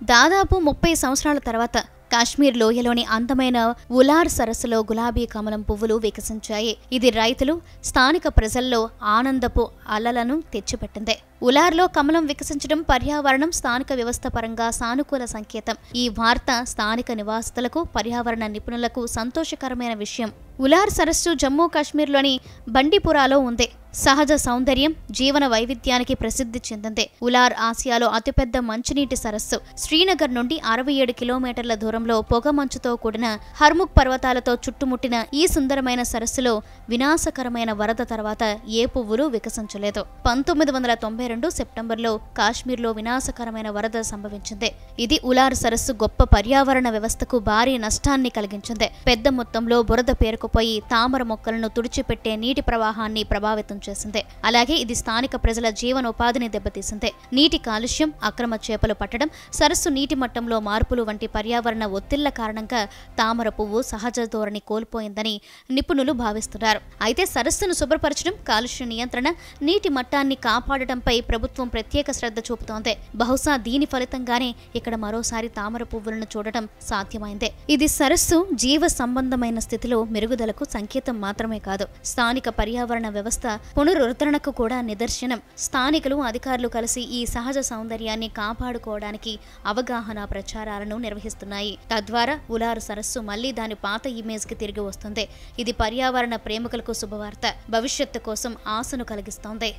దాదాపు 30 సంవత్సరాల తర్వాత కాశ్మీర్ లోయలోని అందమైన ఉలార్ సరస్సులో గులాబీ కమలం పువ్వులు వికసించాయి. ఇది రైతులు, స్థానిక ప్రజల్లో ఆనందపు అలలను తెచ్చిపెట్టింది. ఉలార్లో కమలం వికసించడం పర్యావరణం, స్థానిక వ్యవస్థ పరంగా సానుకూల సంకేతం. ఈ వార్త స్థానిక నివాసితులకు, పర్యావరణ నిపుణులకు సంతోషకరమైన విషయం. ఉలార్ సరస్సు జమ్మూ కాశ్మీర్లోని బండిపురాలో ఉంది. సహజ సౌందర్యం, జీవన వైవిధ్యానికి ప్రసిద్ధి చెందింది. ఉలార్ ఆసియాలో అతిపెద్ద మంచినీటి సరస్సు. శ్రీనగర్ నుండి 67 కిలోమీటర్ల దూరంలో పొగమంచుతో కూడిన హర్ముఖ్ పర్వతాలతో చుట్టుముట్టిన ఈ సుందరమైన సరస్సులో వినాశకరమైన వరద తర్వాత ఏ పువ్వులు వికసించలేదు. 1992 సెప్టెంబర్లో కాశ్మీర్లో వినాశకరమైన వరద సంభవించింది. ఇది ఉలార్ సరస్సు గొప్ప పర్యావరణ వ్యవస్థకు భారీ నష్టాన్ని కలిగించింది. పెద్ద మొత్తంలో బురద పేరుకుపోయి తామర మొక్కలను తుడిచిపెట్టే నీటి ప్రవాహాన్ని ప్రభావితం చేసింది. అలాగే ఇది స్థానిక ప్రజల జీవనోపాధిని దెబ్బతీసింది. నీటి కాలుష్యం, అక్రమ చేపలు పట్టడం, సరస్సు నీటి మట్టంలో మార్పులు వంటి పర్యావరణ ఒత్తిళ్ల కారణంగా తామర పువ్వు సహజ ధోరణి కోల్పోయిందని నిపుణులు భావిస్తున్నారు. అయితే సరస్సును శుభ్రపరచడం, కాలుష్య నియంత్రణ, నీటి మట్టాన్ని కాపాడటంపై ప్రభుత్వం ప్రత్యేక శ్రద్ధ చూపుతోంది. బహుశా దీని ఫలితంగానే ఇక్కడ మరోసారి తామర పువ్వులను చూడటం సాధ్యమైంది. ఇది సరస్సు జీవ సంబంధమైన స్థితిలో మెరుగుదలకు సంకేతం మాత్రమే కాదు, స్థానిక పర్యావరణ వ్యవస్థ పునరుద్ధరణకు కూడా నిదర్శనం. స్థానికులు, అధికారులు కలిసి ఈ సహజ సౌందర్యాన్ని కాపాడుకోవడానికి అవగాహన ప్రచారాలను నిర్వహిస్తున్నాయి. తద్వారా ఉలార్ సరస్సు మళ్లీ దాని పాత ఇమేజ్ కి తిరిగి వస్తుంది. ఇది పర్యావరణ ప్రేమికులకు శుభవార్త, భవిష్యత్తు కోసం ఆశను కలిగిస్తోంది.